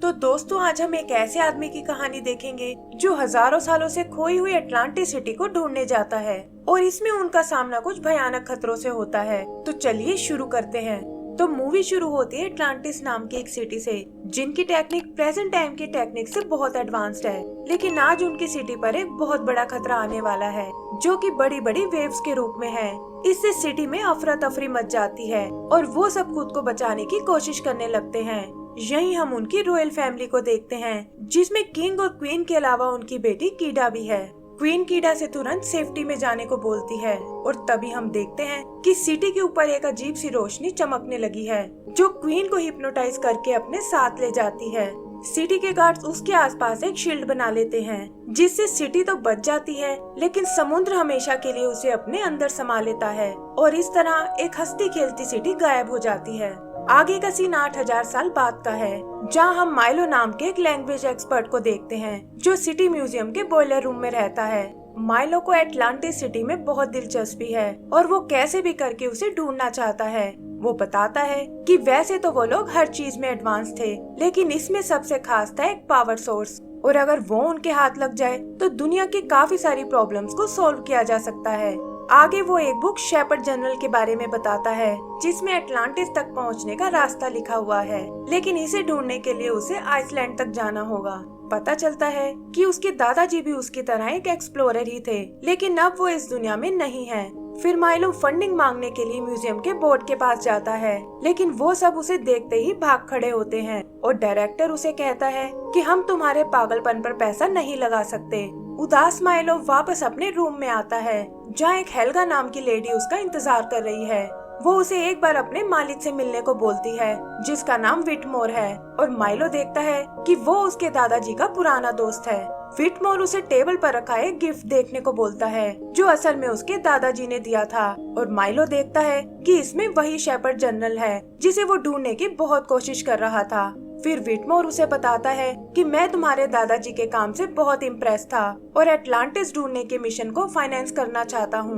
तो दोस्तों आज हम एक ऐसे आदमी की कहानी देखेंगे जो हजारों सालों से खोई हुई अटलांटिस सिटी को ढूंढने जाता है और इसमें उनका सामना कुछ भयानक खतरों से होता है। तो चलिए शुरू करते हैं। तो मूवी शुरू होती है अटलांटिस नाम की एक सिटी से, जिनकी टेक्निक प्रेजेंट टाइम की टेक्निक से बहुत एडवांस्ड है। लेकिन आज उनकी सिटी पर एक बहुत बड़ा खतरा आने वाला है, जो कि बड़ी बड़ी वेव्स के रूप में है। इससे सिटी में अफरा तफरी मच जाती है और वो सब खुद को बचाने की कोशिश करने लगते हैं। यहीं हम उनकी रॉयल फैमिली को देखते हैं, जिसमें किंग और क्वीन के अलावा उनकी बेटी कीडा भी है। क्वीन कीडा से तुरंत सेफ्टी में जाने को बोलती है और तभी हम देखते हैं कि सिटी के ऊपर एक अजीब सी रोशनी चमकने लगी है, जो क्वीन को हिप्नोटाइज करके अपने साथ ले जाती है। सिटी के गार्ड्स उसके आसपास एक शील्ड बना लेते हैं, जिससे सिटी तो बच जाती है, लेकिन समुद्र हमेशा के लिए उसे अपने अंदर समा लेता है और इस तरह एक हंसती खेलती सिटी गायब हो जाती है। आगे का सीन 8000 साल बाद का है, जहां हम माइलो नाम के एक लैंग्वेज एक्सपर्ट को देखते हैं, जो सिटी म्यूजियम के बॉयलर रूम में रहता है। माइलो को अटलांटिस सिटी में बहुत दिलचस्पी है और वो कैसे भी करके उसे ढूंढना चाहता है। वो बताता है कि वैसे तो वो लोग हर चीज में एडवांस थे, लेकिन इसमें सबसे खास था एक पावर सोर्स, और अगर वो उनके हाथ लग जाए तो दुनिया की काफी सारी प्रॉब्लम्स को सॉल्व किया जा सकता है। आगे वो एक बुक शेपर्ड जनरल के बारे में बताता है, जिसमें अटलांटिस तक पहुंचने का रास्ता लिखा हुआ है, लेकिन इसे ढूंढने के लिए उसे आइसलैंड तक जाना होगा। पता चलता है कि उसके दादाजी भी उसकी तरह एक एक्सप्लोरर ही थे, लेकिन अब वो इस दुनिया में नहीं है। फिर माइलो फंडिंग मांगने के लिए म्यूजियम के बोर्ड के पास जाता है, लेकिन वो सब उसे देखते ही भाग खड़े होते हैं और डायरेक्टर उसे कहता है कि हम तुम्हारे पागलपन पर पैसा नहीं लगा सकते। उदास माइलो वापस अपने रूम में आता है, जहाँ एक हेल्गा नाम की लेडी उसका इंतजार कर रही है। वो उसे एक बार अपने मालिक से मिलने को बोलती है, जिसका नाम विटमोर है, और माइलो देखता है कि वो उसके दादाजी का पुराना दोस्त है। विटमोर उसे टेबल पर रखा एक गिफ्ट देखने को बोलता है, जो असल में उसके दादाजी ने दिया था, और माइलो देखता है कि इसमें वही शेपर्ड जनरल है, जिसे वो ढूंढने की बहुत कोशिश कर रहा था। फिर विटमोर उसे बताता है कि मैं तुम्हारे दादाजी के काम से बहुत इम्प्रेस था और अटलांटिस ढूंढने के मिशन को फाइनेंस करना चाहता हूँ।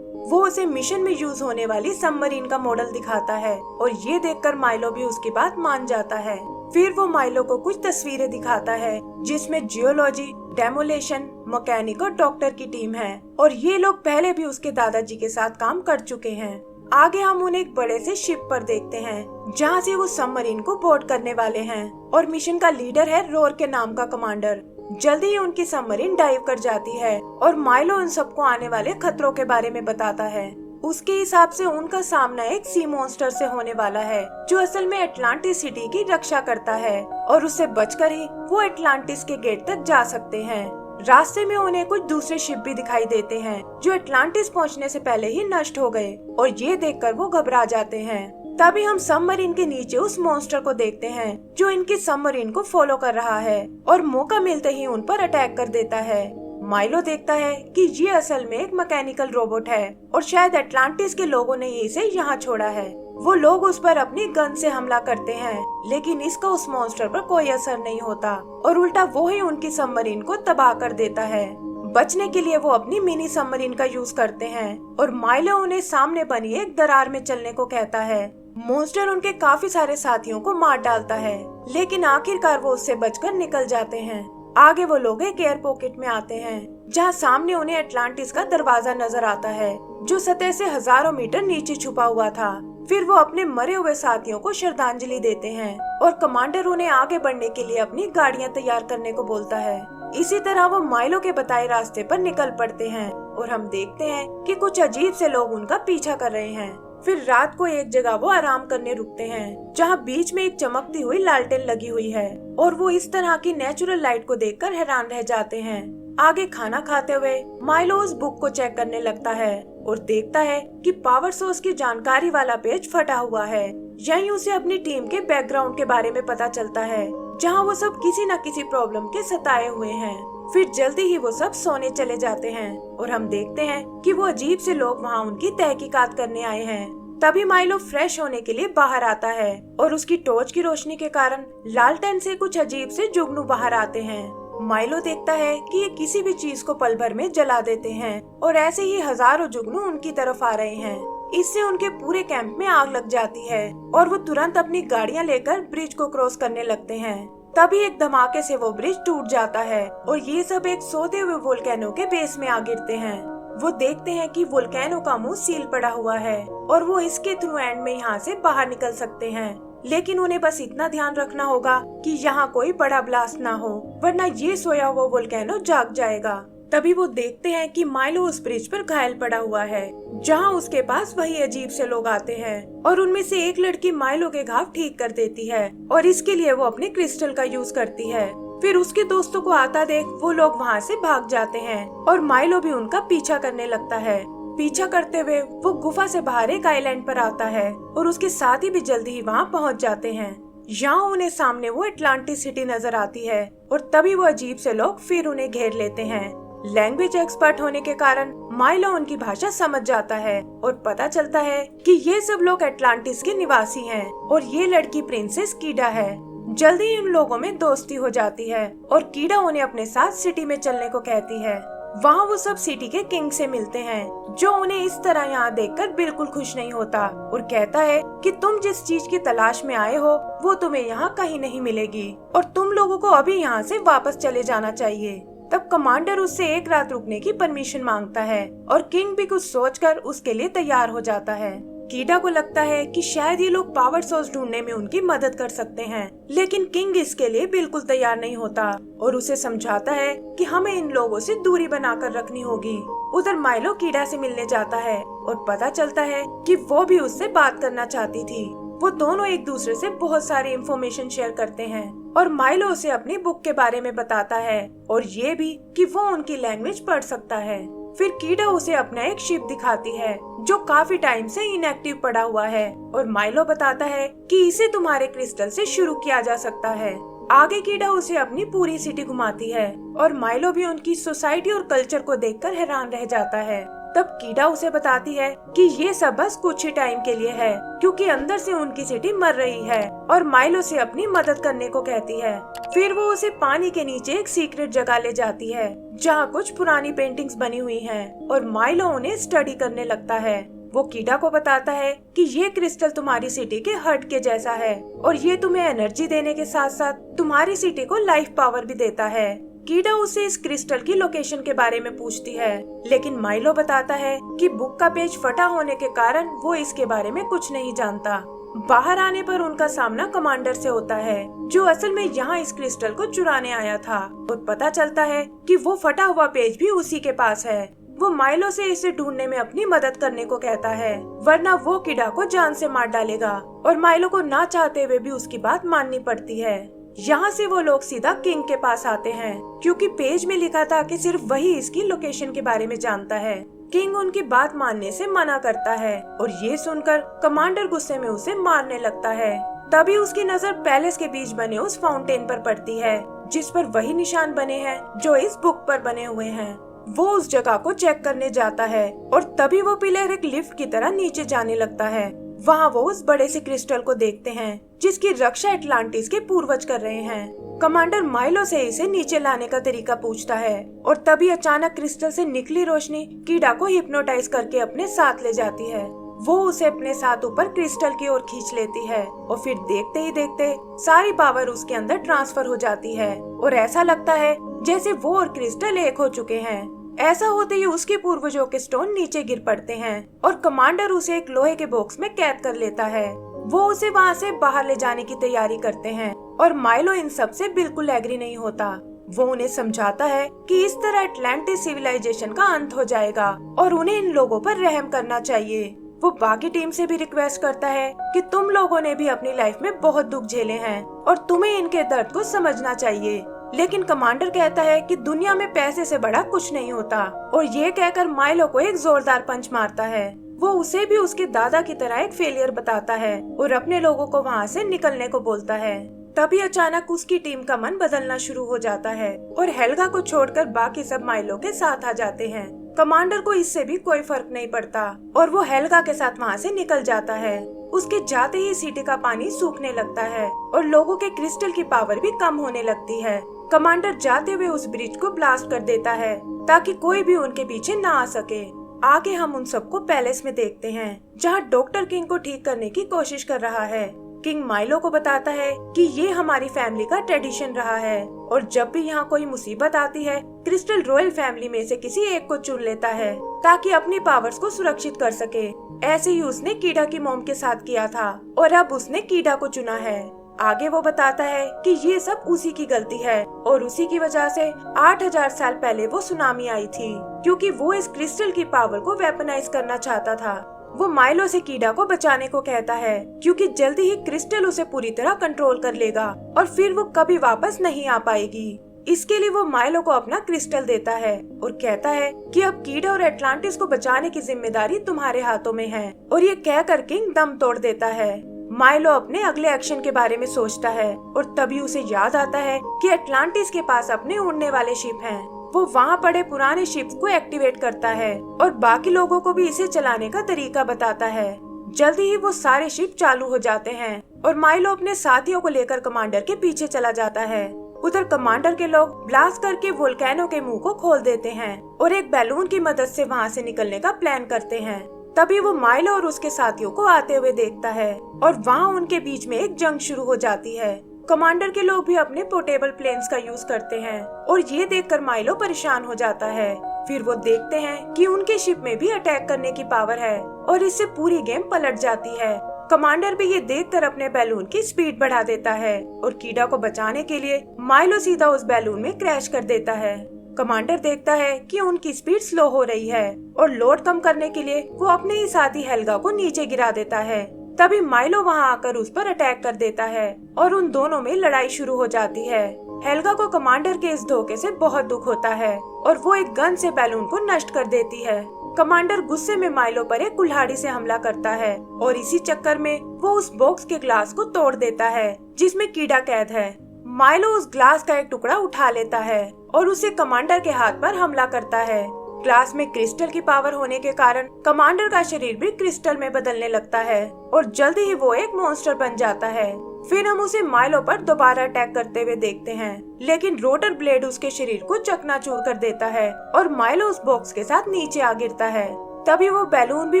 वो उसे मिशन में यूज होने वाली सबमरीन का मॉडल दिखाता है और ये देखकर माइलो भी उसकी बात मान जाता है। फिर वो माइलो को कुछ तस्वीरें दिखाता है, जिसमें जियोलॉजी, डेमोलेशन, मैकेनिक और डॉक्टर की टीम है, और ये लोग पहले भी उसके दादाजी के साथ काम कर चुके हैं। आगे हम उन्हें एक बड़े से शिप पर देखते हैं, जहाँ से वो सबमरीन को बोर्ड करने वाले हैं, और मिशन का लीडर है रोर के नाम का कमांडर। जल्दी ही उनकी सबमरीन डाइव कर जाती है और माइलो उन सबको आने वाले खतरों के बारे में बताता है। उसके हिसाब से उनका सामना एक सी मॉन्स्टर से होने वाला है, जो असल में अटलांटिस सिटी की रक्षा करता है, और उससे बचकर ही वो अटलांटिस के गेट तक जा सकते हैं। रास्ते में उन्हें कुछ दूसरे शिप भी दिखाई देते हैं, जो अटलांटिस पहुंचने से पहले ही नष्ट हो गए, और ये देखकर वो घबरा जाते हैं। तभी हम सबमरीन के नीचे उस मॉन्स्टर को देखते हैं, जो इनकी सबमरीन को फॉलो कर रहा है और मौका मिलते ही उन पर अटैक कर देता है। माइलो देखता है कि ये असल में एक मैकेनिकल रोबोट है और शायद अटलांटिस के लोगों ने ही इसे यहाँ छोड़ा है। वो लोग उस पर अपनी गन से हमला करते हैं, लेकिन इसका उस मॉन्स्टर पर कोई असर नहीं होता और उल्टा वो ही उनकी सबमरीन को तबाह कर देता है। बचने के लिए वो अपनी मिनी सबमरीन का यूज करते हैं और माइलो उन्हें सामने बनी एक दरार में चलने को कहता है। मॉन्स्टर उनके काफी सारे साथियों को मार डालता है, लेकिन आखिरकार वो उससे बचकर निकल जाते हैं। आगे वो लोग एक एयर पॉकेट में आते हैं, जहाँ सामने उन्हें अटलांटिस का दरवाजा नजर आता है, जो सतह से हजारों मीटर नीचे छुपा हुआ था। फिर वो अपने मरे हुए साथियों को श्रद्धांजलि देते हैं और कमांडर उन्हें आगे बढ़ने के लिए अपनी गाड़ियाँ तैयार करने को बोलता है। इसी तरह वो माइलो के बताए रास्ते पर निकल पड़ते हैं और हम देखते हैं कि कुछ अजीब से लोग उनका पीछा कर रहे हैं। फिर रात को एक जगह वो आराम करने रुकते हैं, जहाँ बीच में एक चमकती हुई लालटेन लगी हुई है, और वो इस तरह की नेचुरल लाइट को देखकर हैरान रह जाते हैं। आगे खाना खाते हुए माइलो उस बुक को चेक करने लगता है और देखता है कि पावर सोर्स की जानकारी वाला पेज फटा हुआ है। यहीं उसे अपनी टीम के बैकग्राउंड के बारे में पता चलता है, जहाँ वो सब किसी न किसी प्रॉब्लम के सताए हुए हैं। फिर जल्दी ही वो सब सोने चले जाते हैं और हम देखते हैं कि वो अजीब से लोग वहाँ उनकी तहकीकात करने आए हैं। तभी माइलो फ्रेश होने के लिए बाहर आता है और उसकी टॉर्च की रोशनी के कारण लालटेन से कुछ अजीब से जुगनू बाहर आते हैं। माइलो देखता है कि ये किसी भी चीज को पल भर में जला देते हैं और ऐसे ही हजारों जुगनू उनकी तरफ आ रहे हैं। इससे उनके पूरे कैंप में आग लग जाती है और वो तुरंत अपनी गाड़ियां लेकर ब्रिज को क्रॉस करने लगते हैं। तभी एक धमाके से वो ब्रिज टूट जाता है और ये सब एक सोते हुए वोल्केनो के बेस में आ गिरते हैं। वो देखते हैं कि वोल्केनो का मुंह सील पड़ा हुआ है और वो इसके थ्रू एंड में यहाँ से बाहर निकल सकते हैं, लेकिन उन्हें बस इतना ध्यान रखना होगा कि यहाँ कोई बड़ा ब्लास्ट ना हो, वरना ये सोया हुआ वोल्केनो जाग जाएगा। तभी वो देखते हैं कि माइलो उस ब्रिज पर घायल पड़ा हुआ है, जहाँ उसके पास वही अजीब से लोग आते हैं और उनमें से एक लड़की माइलो के घाव ठीक कर देती है और इसके लिए वो अपने क्रिस्टल का यूज करती है। फिर उसके दोस्तों को आता देख वो लोग वहाँ से भाग जाते हैं और माइलो भी उनका पीछा करने लगता है। पीछा करते हुए वो गुफा से बाहर एक आइलैंड पर आता है और उसके साथी भी जल्दी ही वहाँ पहुँच जाते हैं। यहाँ उन्हें सामने वो अटलांटिस सिटी नजर आती है और तभी वो अजीब से लोग फिर उन्हें घेर लेते हैं। लैंग्वेज एक्सपर्ट होने के कारण माइलो उनकी भाषा समझ जाता है और पता चलता है कि ये सब लोग अटलांटिस के निवासी हैं और ये लड़की प्रिंसेस कीडा है। जल्दी ही उन लोगों में दोस्ती हो जाती है और कीडा उन्हें अपने साथ सिटी में चलने को कहती है। वहाँ वो सब सिटी के किंग से मिलते हैं, जो उन्हें इस तरह यहाँ देखकर बिल्कुल खुश नहीं होता और कहता है कि तुम जिस चीज की तलाश में आए हो वो तुम्हें यहाँ कहीं नहीं मिलेगी और तुम लोगों को अभी यहाँ से वापस चले जाना चाहिए। तब कमांडर उससे एक रात रुकने की परमिशन मांगता है और किंग भी कुछ सोचकर उसके लिए तैयार हो जाता है। कीडा को लगता है कि शायद ये लोग पावर सोर्स ढूंढने में उनकी मदद कर सकते हैं, लेकिन किंग इसके लिए बिल्कुल तैयार नहीं होता और उसे समझाता है कि हमें इन लोगों से दूरी बनाकर रखनी होगी। उधर माइलो कीडा से मिलने जाता है और पता चलता है कि वो भी उससे बात करना चाहती थी। वो दोनों एक दूसरे से बहुत सारी इंफॉर्मेशन शेयर करते हैं और माइलो उसे अपनी बुक के बारे में बताता है और ये भी कि वो उनकी लैंग्वेज पढ़ सकता है। फिर कीडा उसे अपना एक शिप दिखाती है जो काफी टाइम से इनएक्टिव पड़ा हुआ है और माइलो बताता है कि इसे तुम्हारे क्रिस्टल से शुरू किया जा सकता है। आगे कीडा उसे अपनी पूरी सिटी घुमाती है और माइलो भी उनकी सोसाइटी और कल्चर को देखकर हैरान रह जाता है। तब कीडा उसे बताती है कि ये सब बस कुछ ही टाइम के लिए है, क्योंकि अंदर से उनकी सिटी मर रही है और माइलो से अपनी मदद करने को कहती है। फिर वो उसे पानी के नीचे एक सीक्रेट जगह ले जाती है जहाँ कुछ पुरानी पेंटिंग्स बनी हुई हैं और माइलो उन्हें स्टडी करने लगता है। वो कीडा को बताता है कि ये क्रिस्टल तुम्हारी सिटी के हर्ट के जैसा है और ये तुम्हें एनर्जी देने के साथ साथ तुम्हारी सिटी को लाइफ पावर भी देता है। कीडा उसे इस क्रिस्टल की लोकेशन के बारे में पूछती है, लेकिन माइलो बताता है कि बुक का पेज फटा होने के कारण वो इसके बारे में कुछ नहीं जानता। बाहर आने पर उनका सामना कमांडर से होता है, जो असल में यहाँ इस क्रिस्टल को चुराने आया था और पता चलता है कि वो फटा हुआ पेज भी उसी के पास है। वो माइलो से इसे ढूंढने में अपनी मदद करने को कहता है, वरना वो कीडा को जान से मार डालेगा और माइलो को ना चाहते हुए भी उसकी बात माननी पड़ती है। यहाँ से वो लोग सीधा किंग के पास आते हैं, क्योंकि पेज में लिखा था कि सिर्फ वही इसकी लोकेशन के बारे में जानता है। किंग उनकी बात मानने से मना करता है और ये सुनकर कमांडर गुस्से में उसे मारने लगता है। तभी उसकी नजर पैलेस के बीच बने उस फाउंटेन पर पड़ती है, जिस पर वही निशान बने हैं जो इस बुक पर बने हुए हैं। वो उस जगह को चेक करने जाता है और तभी वो पिलर एक लिफ्ट की तरह नीचे जाने लगता है। वहाँ वो उस बड़े से क्रिस्टल को देखते हैं जिसकी रक्षा अटलांटिस के पूर्वज कर रहे हैं। कमांडर माइलो से इसे नीचे लाने का तरीका पूछता है और तभी अचानक क्रिस्टल से निकली रोशनी कीडा को हिप्नोटाइज करके अपने साथ ले जाती है। वो उसे अपने साथ ऊपर क्रिस्टल की ओर खींच लेती है और फिर देखते ही देखते सारी पावर उसके अंदर ट्रांसफर हो जाती है और ऐसा लगता है जैसे वो और क्रिस्टल एक हो चुके हैं। ऐसा होते ही उसके पूर्वजों के स्टोन नीचे गिर पड़ते हैं और कमांडर उसे एक लोहे के बॉक्स में कैद कर लेता है। वो उसे वहाँ से बाहर ले जाने की तैयारी करते हैं और माइलो इन सब से बिल्कुल एग्री नहीं होता। वो उन्हें समझाता है कि इस तरह अटलांटिस सिविलाइजेशन का अंत हो जाएगा और उन्हें इन लोगों पर रहम करना चाहिए। वो बाकी टीम से भी रिक्वेस्ट करता है कि तुम लोगों ने भी अपनी लाइफ में बहुत दुख झेले हैं और तुम्हें इनके दर्द को समझना चाहिए। लेकिन कमांडर कहता है कि दुनिया में पैसे से बड़ा कुछ नहीं होता और ये कहकर माइलो को एक जोरदार पंच मारता है। वो उसे भी उसके दादा की तरह एक फेलियर बताता है और अपने लोगों को वहाँ से निकलने को बोलता है। तभी अचानक उसकी टीम का मन बदलना शुरू हो जाता है और हेल्गा को छोड़कर बाकी सब माइलो के साथ आ जाते हैं। कमांडर को इससे भी कोई फर्क नहीं पड़ता और वो हेल्गा के साथ वहाँ से निकल जाता है। उसके जाते ही सिटी का पानी सूखने लगता है और लोगों के क्रिस्टल की पावर भी कम होने लगती है। कमांडर जाते हुए उस ब्रिज को ब्लास्ट कर देता है ताकि कोई भी उनके पीछे ना आ सके। आगे हम उन सबको पैलेस में देखते हैं, जहाँ डॉक्टर किंग को ठीक करने की कोशिश कर रहा है। किंग माइलो को बताता है कि ये हमारी फैमिली का ट्रेडिशन रहा है और जब भी यहाँ कोई मुसीबत आती है क्रिस्टल रॉयल फैमिली में से किसी एक को चुन लेता है ताकि अपनी पावर्स को सुरक्षित कर सके। ऐसे ही उसने कीडा की मॉम के साथ किया था और अब उसने कीडा को चुना है। आगे वो बताता है कि ये सब उसी की गलती है और उसी की वजह से 8000 साल पहले वो सुनामी आई थी, क्योंकि वो इस क्रिस्टल की पावर को वेपनाइज करना चाहता था। वो माइलो से कीडा को बचाने को कहता है क्योंकि जल्दी ही क्रिस्टल उसे पूरी तरह कंट्रोल कर लेगा और फिर वो कभी वापस नहीं आ पाएगी। इसके लिए वो माइलो को अपना क्रिस्टल देता है और कहता है कि अब कीडा और एटलांटिस को बचाने की जिम्मेदारी तुम्हारे हाथों में है। और ये कहकर किंग दम तोड़ देता है। माइलो अपने अगले एक्शन के बारे में सोचता है और तभी उसे याद आता है कि एटलांटिस के पास अपने उड़ने वाले शिप हैं। वो वहाँ पड़े पुराने शिप्स को एक्टिवेट करता है और बाकी लोगों को भी इसे चलाने का तरीका बताता है। जल्दी ही वो सारे शिप चालू हो जाते हैं और माइलो अपने साथियों को लेकर कमांडर के पीछे चला जाता है। उधर कमांडर के लोग ब्लास्ट करके वोल्केनो के मुंह को खोल देते हैं और एक बैलून की मदद से वहाँ से निकलने का प्लान करते हैं। तभी वो माइलो और उसके साथियों को आते हुए देखता है और वहाँ उनके बीच में एक जंग शुरू हो जाती है। कमांडर के लोग भी अपने पोर्टेबल प्लेन्स का यूज करते हैं और ये देखकर माइलो परेशान हो जाता है। फिर वो देखते हैं कि उनके शिप में भी अटैक करने की पावर है और इससे पूरी गेम पलट जाती है। कमांडर भी ये देखकर अपने बैलून की स्पीड बढ़ा देता है और कीडा को बचाने के लिए माइलो सीधा उस बैलून में क्रैश कर देता है। कमांडर देखता है कि उनकी स्पीड स्लो हो रही है और लोड कम करने के लिए वो अपने ही साथी हेल्गा को नीचे गिरा देता है। तभी माइलो वहां आकर उस पर अटैक कर देता है और उन दोनों में लड़ाई शुरू हो जाती है। हेल्गा को कमांडर के इस धोखे से बहुत दुख होता है और वो एक गन से बैलून को नष्ट कर देती है। कमांडर गुस्से में माइलो पर एक कुल्हाड़ी से हमला करता है और इसी चक्कर में वो उस बॉक्स के ग्लास को तोड़ देता है जिसमें कीडा कैद है। माइलो उस ग्लास का एक टुकड़ा उठा लेता है और उसे कमांडर के हाथ पर हमला करता है। ग्लास में क्रिस्टल की पावर होने के कारण कमांडर का शरीर भी क्रिस्टल में बदलने लगता है और जल्दी ही वो एक मॉन्स्टर बन जाता है। फिर हम उसे माइलो पर दोबारा अटैक करते हुए देखते हैं, लेकिन रोटर ब्लेड उसके शरीर को चकनाचूर कर देता है और माइलो उस बॉक्स के साथ नीचे आ गिरता है। तभी वो बैलून भी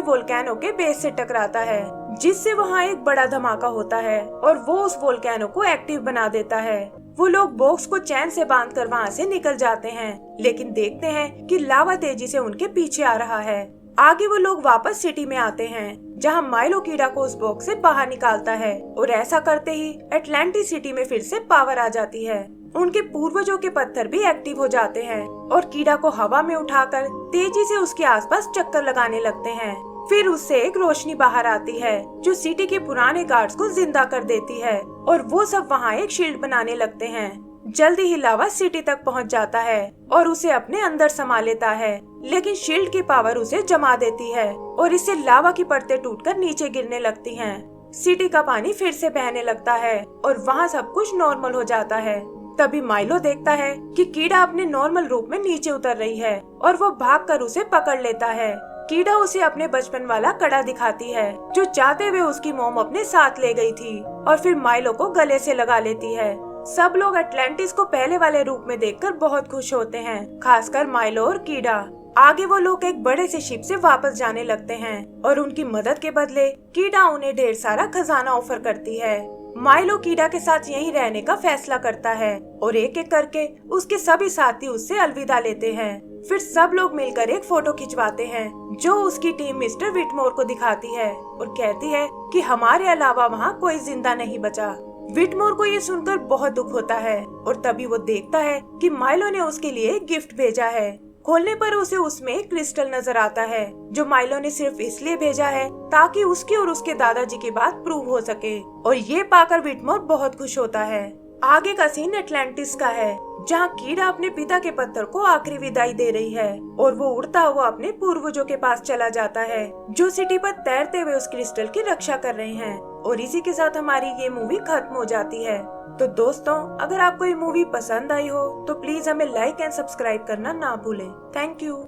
वोल्केनो के बेस से टकराता है, जिससे वहाँ एक बड़ा धमाका होता है और वो उस वोल्केनो को एक्टिव बना देता है। वो लोग बॉक्स को चैन से बांधकर वहाँ से निकल जाते हैं, लेकिन देखते हैं कि लावा तेजी से उनके पीछे आ रहा है। आगे वो लोग वापस सिटी में आते हैं, जहाँ माइलो कीडा को उस बॉक्स से बाहर निकालता है और ऐसा करते ही एटलांटिस सिटी में फिर से पावर आ जाती है। उनके पूर्वजों के पत्थर भी एक्टिव हो जाते हैं और कीडा को हवा में उठाकर तेजी से उसके आसपास चक्कर लगाने लगते हैं। फिर उससे एक रोशनी बाहर आती है जो सिटी के पुराने गार्ड्स को जिंदा कर देती है और वो सब वहाँ एक शील्ड बनाने लगते हैं। जल्दी ही लावा सिटी तक पहुँच जाता है और उसे अपने अंदर समा लेता है, लेकिन शील्ड की पावर उसे जमा देती है और इससे लावा की परतें टूटकर नीचे गिरने लगती हैं। सिटी का पानी फिर से बहने लगता है और वहाँ सब कुछ नॉर्मल हो जाता है। तभी माइलो देखता है कि कीडा अपने नॉर्मल रूप में नीचे उतर रही है और वो भागकर उसे पकड़ लेता है। कीडा उसे अपने बचपन वाला कड़ा दिखाती है जो चाहते हुए उसकी मॉम अपने साथ ले गई थी और फिर माइलो को गले से लगा लेती है। सब लोग एटलांटिस को पहले वाले रूप में देखकर बहुत खुश होते हैं, खासकर माइलो और कीडा। आगे वो लोग एक बड़े से शिप से वापस जाने लगते हैं और उनकी मदद के बदले कीडा उन्हें ढेर सारा खजाना ऑफर करती है। माइलो कीडा के साथ यहीं रहने का फैसला करता है और एक एक करके उसके सभी साथी उससे अलविदा लेते हैं। फिर सब लोग मिलकर एक फोटो खिंचवाते हैं जो उसकी टीम मिस्टर विटमोर को दिखाती है और कहती है कि हमारे अलावा वहाँ कोई जिंदा नहीं बचा। विटमोर को ये सुनकर बहुत दुख होता है और तभी वो देखता है कि माइलो ने उसके लिए एक गिफ्ट भेजा है। खोलने पर उसे उसमें एक क्रिस्टल नजर आता है जो माइलो ने सिर्फ इसलिए भेजा है ताकि उसकी और उसके दादाजी की बात प्रूव हो सके और ये पाकर विटमोर बहुत खुश होता है। आगे का सीन एटलांटिस का है जहाँ कीडा अपने पिता के पत्थर को आखिरी विदाई दे रही है और वो उड़ता हुआ अपने पूर्वजों के पास चला जाता है जो सिटी पर तैरते हुए उस क्रिस्टल की रक्षा कर रहे हैं। और इसी के साथ हमारी ये मूवी खत्म हो जाती है। तो दोस्तों, अगर आपको ये मूवी पसंद आई हो तो प्लीज हमें लाइक एंड सब्सक्राइब करना ना भूलें। Thank you.